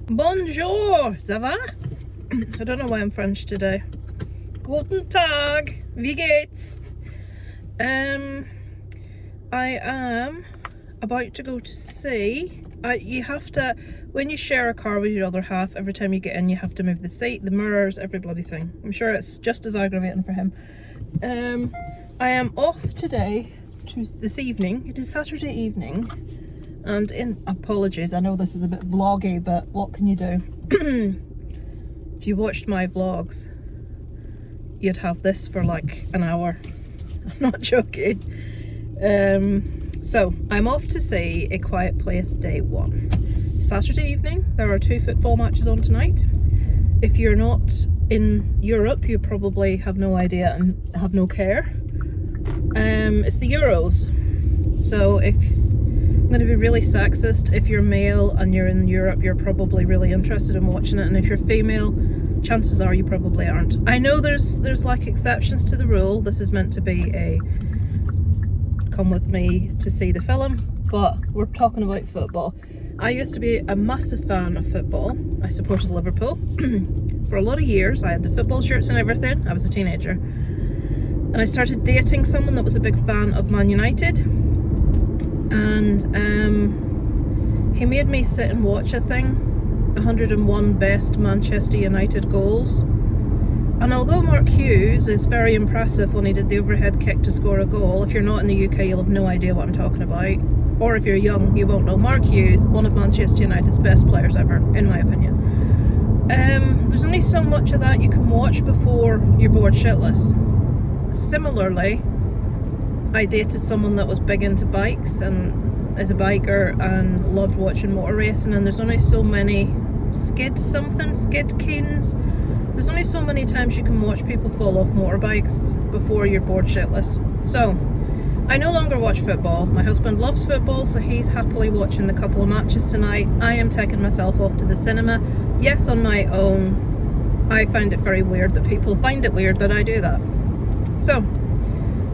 Bonjour, ça va? I don't know why I'm French today. Guten Tag, wie geht's? I am about to go to see. You have to, when you share a car with your other half, every time you get in you have to move the seat, the mirrors, every bloody thing. I'm sure it's just as aggravating for him. I am off today, this evening. It is Saturday evening, and apologies, I know this is a bit vloggy, but what can you do? If you watched my vlogs, you'd have this for like an hour. I'm not joking. So I'm off to see A Quiet Place Day 1. Saturday evening. There are 2 football matches on tonight. If you're not in Europe, you probably have no idea and have no care. It's the Euros. So if I'm going to be really sexist, if you're male and you're in Europe, you're probably really interested in watching it, and if you're female, chances are you probably aren't. I know there's like exceptions to the rule. This is meant to be a come with me to see the film, but we're talking about football. I used to be a massive fan of football. I supported Liverpool for a lot of years. I had the football shirts and everything. I was a teenager, and I started dating someone that was a big fan of Man United, and he made me sit and watch a thing, 101 best Manchester United goals. And although Mark Hughes is very impressive when he did the overhead kick to score a goal, if you're not in the UK you'll have no idea what I'm talking about, or if you're young you won't know. Mark Hughes, one of Manchester United's best players ever, in my opinion. There's only so much of that you can watch before you're bored shitless. Similarly, I dated someone that was big into bikes and is a biker and loved watching motor racing, and there's only so many skid keens. There's only so many times you can watch people fall off motorbikes before you're bored shitless. So, I no longer watch football. My husband loves football, so he's happily watching the couple of matches tonight. I am taking myself off to the cinema. Yes, on my own. I find it very weird that people find it weird that I do that. So,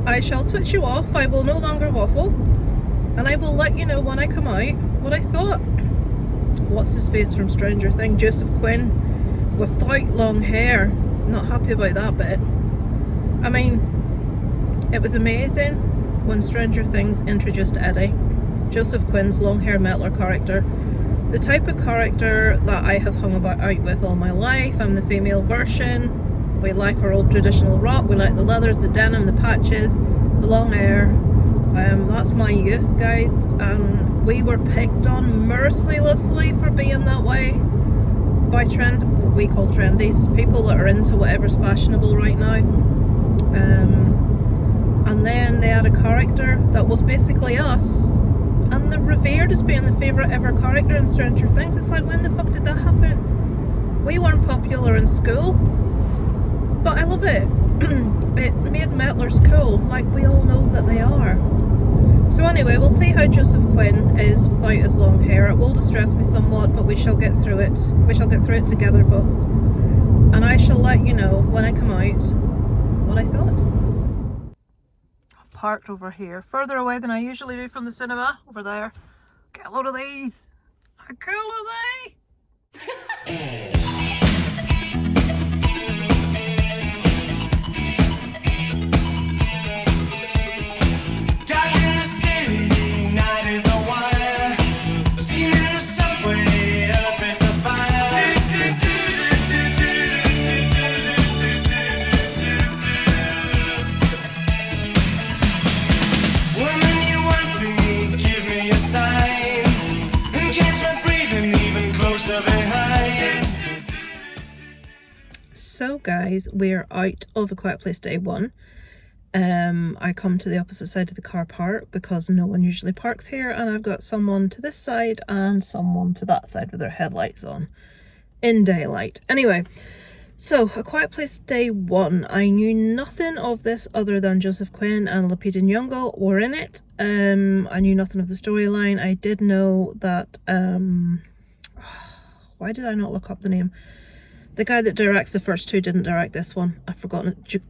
I shall switch you off. I will no longer waffle, and I will let you know when I come out what I thought. What's his face from Stranger Things? Joseph Quinn. Without long hair. Not happy about that bit. I mean, it was amazing when Stranger Things introduced Eddie, Joseph Quinn's long hair Mettler character. The type of character that I have hung out with all my life. I'm the female version. We like our old traditional rock. We like the leathers, the denim, the patches, the long hair. That's my youth, guys. We were picked on mercilessly for being that way by what we call trendies, people that are into whatever's fashionable right now. And then they had a character that was basically us, and they're revered as being the favourite ever character in Stranger Things. It's like, when the fuck did that happen? We weren't popular in school, but I love it. It made Mettlers cool, like we all know that they are. So anyway, we'll see how Joseph Quinn is without his long hair. It will distress me somewhat, but we shall get through it. We shall get through it together, folks. And I shall let you know when I come out what I thought. I've parked over here, further away than I usually do from the cinema. Over there. Get a load of these. How cool are they? So guys, we're out of A Quiet Place Day 1. I come to the opposite side of the car park because no one usually parks here, and I've got someone to this side and someone to that side with their headlights on in daylight. Anyway, so A Quiet Place Day 1. I knew nothing of this other than Joseph Quinn and Lupita Nyong'o were in it. I knew nothing of the storyline. I did know that why did I not look up the name? The guy that directs the first 2 didn't direct this one. I've forgotten it.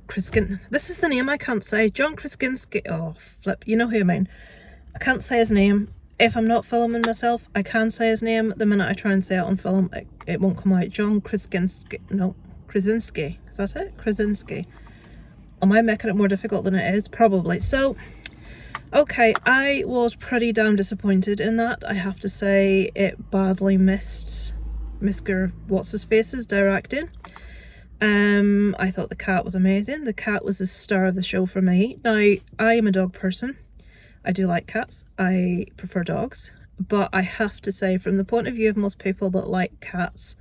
This is the name I can't say. John Krasinski. Oh, flip. You know who I mean. I can't say his name. If I'm not filming myself, I can say his name. The minute I try and say it on film, it won't come out. John Krasinski. No, Krasinski. Is that it? Krasinski. Am I making it more difficult than it is? Probably. So, okay, I was pretty damn disappointed in that. I have to say it badly missed Mr. What's-His-Face's directing. I thought the cat was amazing. The cat was the star of the show for me. Now, I am a dog person. I do like cats. I prefer dogs. But I have to say, from the point of view of most people that like cats,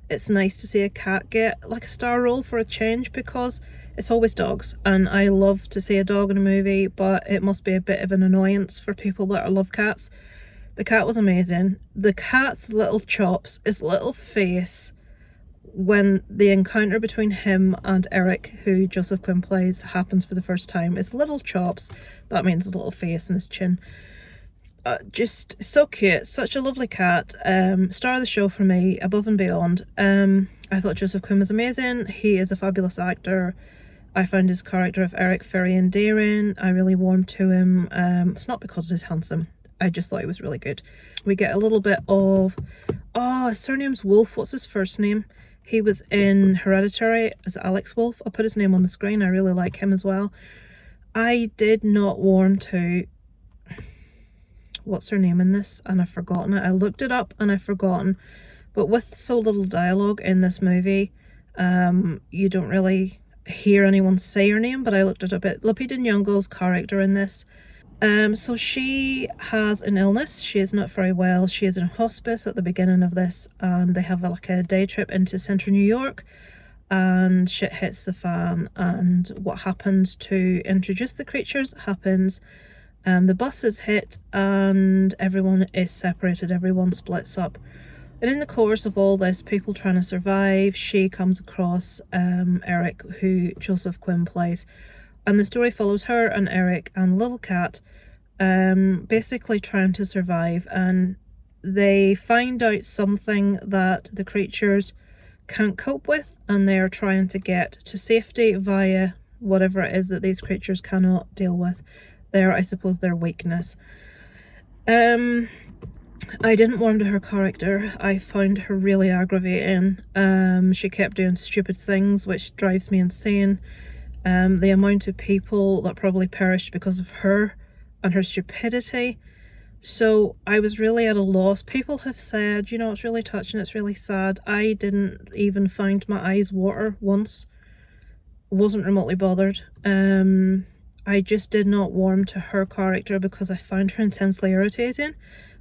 it's nice to see a cat get like a star role for a change, because it's always dogs. And I love to see a dog in a movie, but it must be a bit of an annoyance for people that love cats. The cat was amazing. The cat's little chops, his little face, when the encounter between him and Eric, who Joseph Quinn plays, happens for the first time, his little chops, that means his little face and his chin, just so cute. Such a lovely cat. Star of the show for me, above and beyond. I thought Joseph Quinn was amazing. He is a fabulous actor. I found his character of Eric very endearing. I really warmed to him. It's not because he's handsome. I just thought he was really good. We get a little bit of, his surname's Wolf. What's his first name? He was in Hereditary as Alex Wolf. I'll put his name on the screen. I really like him as well. I did not warm to, what's her name in this? And I've forgotten it. I looked it up and I've forgotten. But with so little dialogue in this movie, you don't really hear anyone say her name, but I looked it up. Lupita Nyong'o's character in this. So she has an illness. She is not very well. She is in hospice at the beginning of this, and they have like a day trip into central New York, and shit hits the fan, and what happens to introduce the creatures happens. The bus is hit and everyone is separated, everyone splits up. And in the course of all this, people trying to survive, she comes across Eric, who Joseph Quinn plays. And the story follows her and Eric and little cat basically trying to survive. And they find out something that the creatures can't cope with, and they are trying to get to safety via whatever it is that these creatures cannot deal with. I suppose, their weakness. I didn't warm to her character. I found her really aggravating. She kept doing stupid things, which drives me insane. The amount of people that probably perished because of her and her stupidity. So I was really at a loss. People have said, you know, it's really touching, it's really sad. I didn't even find my eyes water once. Wasn't remotely bothered. I just did not warm to her character because I found her intensely irritating.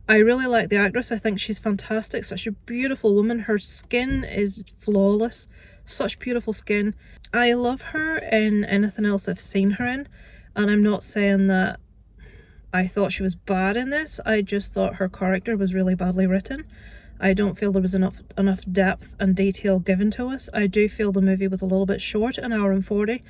I really like the actress. I think she's fantastic. Such a beautiful woman. Her skin is flawless. Such beautiful skin. I love her in anything else I've seen her in. And I'm not saying that I thought she was bad in this. I just thought her character was really badly written. I don't feel there was enough depth and detail given to us. I do feel the movie was a little bit short, an hour and 40.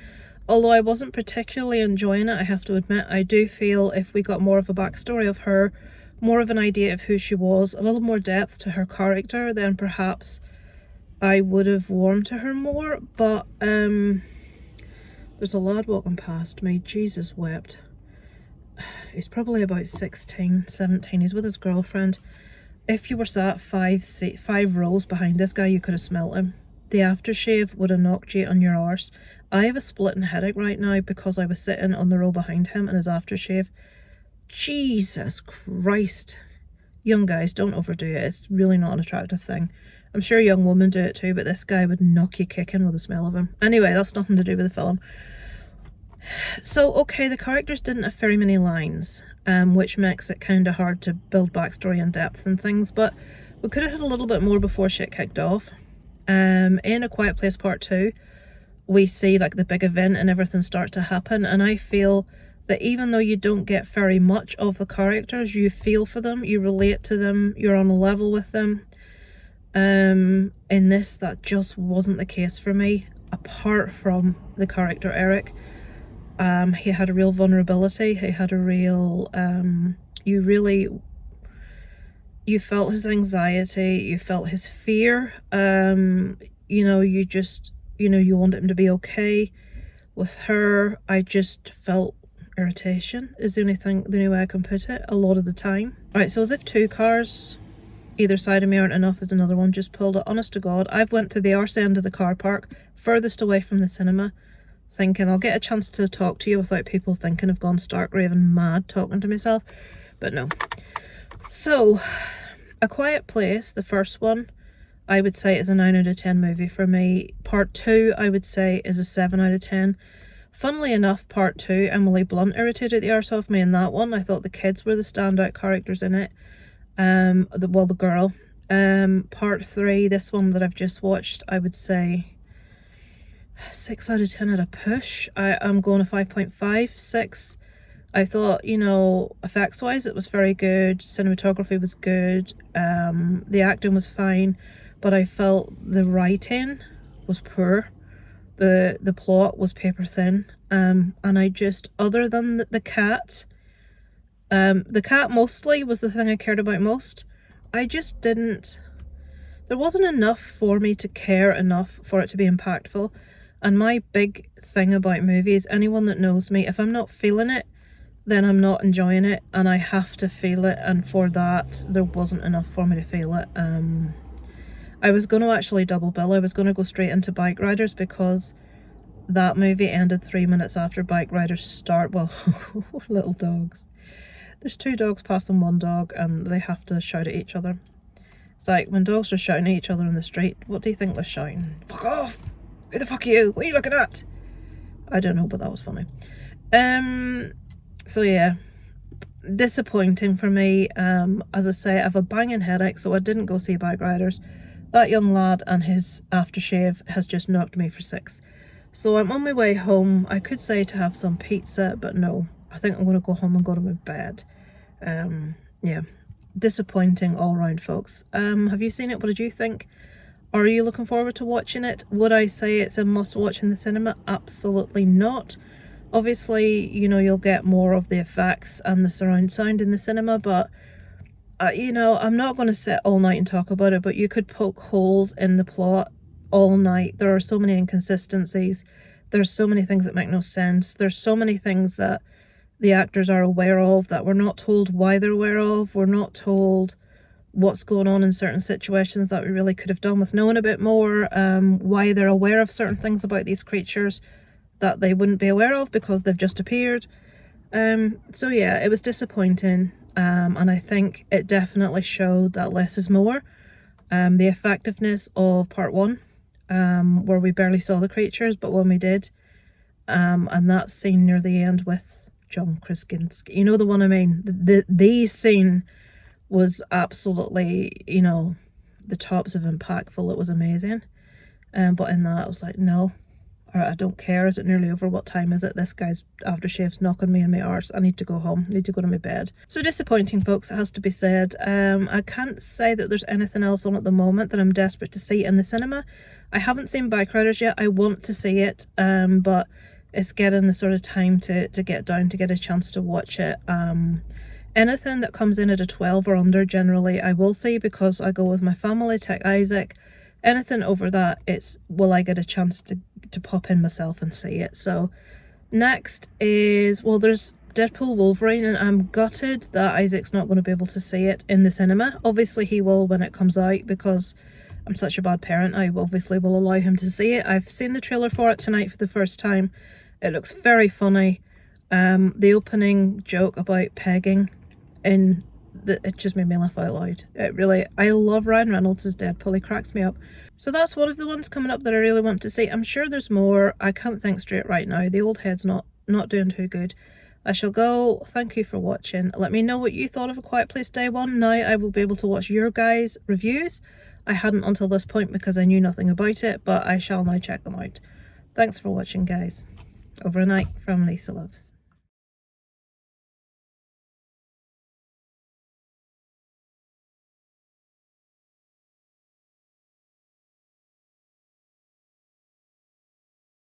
Although I wasn't particularly enjoying it, I have to admit. I do feel if we got more of a backstory of her, more of an idea of who she was, a little more depth to her character, then perhaps I would have warmed to her more. But there's a lad walking past me. Jesus wept. He's probably about 16, 17. He's with his girlfriend. If you were sat five rows behind this guy, you could have smelt him. The aftershave would have knocked you on your arse. I have a splitting headache right now because I was sitting on the row behind him and his aftershave. Jesus Christ. Young guys, don't overdo it. It's really not an attractive thing. I'm sure young women do it too, but this guy would knock you kicking with the smell of him. Anyway, that's nothing to do with the film. So, okay, the characters didn't have very many lines, which makes it kind of hard to build backstory and depth and things, but we could have had a little bit more before shit kicked off. In A Quiet Place Part 2, we see like the big event and everything start to happen, and I feel that even though you don't get very much of the characters, you feel for them, you relate to them, you're on a level with them. In this, that just wasn't the case for me, apart from the character Eric. He had a real vulnerability, he had a real, you felt his anxiety, you felt his fear, you know, you wanted him to be okay. With her, I just felt irritation is the only way I can put it a lot of the time. Right, so as if 2 cars either side of me aren't enough, there's another one just pulled up. Honest to God, I've went to the arse end of the car park, furthest away from the cinema, thinking I'll get a chance to talk to you without people thinking I've gone stark raving mad talking to myself, but no. So, A Quiet Place, the first one, I would say is a 9 out of 10 movie for me. Part 2, I would say, is a 7 out of 10. Funnily enough, part 2, Emily Blunt irritated the arse off me in that one. I thought the kids were the standout characters in it. The girl. Part 3, this one that I've just watched, I would say 6 out of 10 at a push. I'm going a 5.5, 6. I thought, you know, effects wise it was very good, cinematography was good, the acting was fine, but I felt the writing was poor, the plot was paper thin, and I just, other than the cat mostly was the thing I cared about most, I just didn't, there wasn't enough for me to care enough for it to be impactful. And my big thing about movies, anyone that knows me, if I'm not feeling it, then I'm not enjoying it, and I have to feel it, and for that there wasn't enough for me to feel it. I was going to actually double bill. I was going to go straight into Bike Riders because that movie ended 3 minutes after Bike Riders start. Well, little dogs. There's 2 dogs passing 1 dog and they have to shout at each other. It's like when dogs are shouting at each other in the street, what do you think they're shouting? Fuck off! Who the fuck are you? What are you looking at? I don't know, but that was funny. So yeah, disappointing for me. As I say, I have a banging headache, so I didn't go see Bike Riders. That young lad and his aftershave has just knocked me for 6. So I'm on my way home. I could say to have some pizza, but no. I think I'm going to go home and go to my bed. Yeah, disappointing all round, folks. Have you seen it? What did you think? Are you looking forward to watching it? Would I say it's a must watch in the cinema? Absolutely not. Obviously, you know, you'll get more of the effects and the surround sound in the cinema, but you know, I'm not going to sit all night and talk about it, but you could poke holes in the plot all night. There are so many inconsistencies. There's so many things that make no sense. There's so many things that the actors are aware of that we're not told why they're aware of. We're not told what's going on in certain situations that we really could have done with knowing a bit more, why they're aware of certain things about these creatures that they wouldn't be aware of because they've just appeared. So yeah, it was disappointing, and I think it definitely showed that less is more. The effectiveness of part 1, where we barely saw the creatures, but when we did, and that scene near the end with John Krasinski, you know the one I mean, the scene was absolutely, you know, the tops of impactful. It was amazing, but in that I was like, no, I don't care. Is it nearly over? What time is it? This guy's aftershave's knocking me in my arse. I need to go home. I need to go to my bed. So disappointing, folks, it has to be said. I can't say that there's anything else on at the moment that I'm desperate to see in the cinema. I haven't seen Bike Riders yet. I want to see it, but it's getting the sort of time to get down to get a chance to watch it. Anything that comes in at a 12 or under, generally I will see because I go with my family, take Isaac. Anything over that, it's will I get a chance to pop in myself and see it. So next is, well, there's Deadpool Wolverine, and I'm gutted that Isaac's not going to be able to see it in the cinema. Obviously he will when it comes out because I'm such a bad parent. I obviously will allow him to see it. I've seen the trailer for it tonight for the first time. It looks very funny. The opening joke about pegging it just made me laugh out loud. It really, I love Ryan Reynolds as Deadpool. He cracks me up. So that's one of the ones coming up that I really want to see. I'm sure there's more. I can't think straight right now. The old head's not doing too good. I shall go. Thank you for watching. Let me know what you thought of A Quiet Place Day 1. Now I will be able to watch your guys' reviews. I hadn't until this point because I knew nothing about it, but I shall now check them out. Thanks for watching, guys. Over and out from Lisa Loves.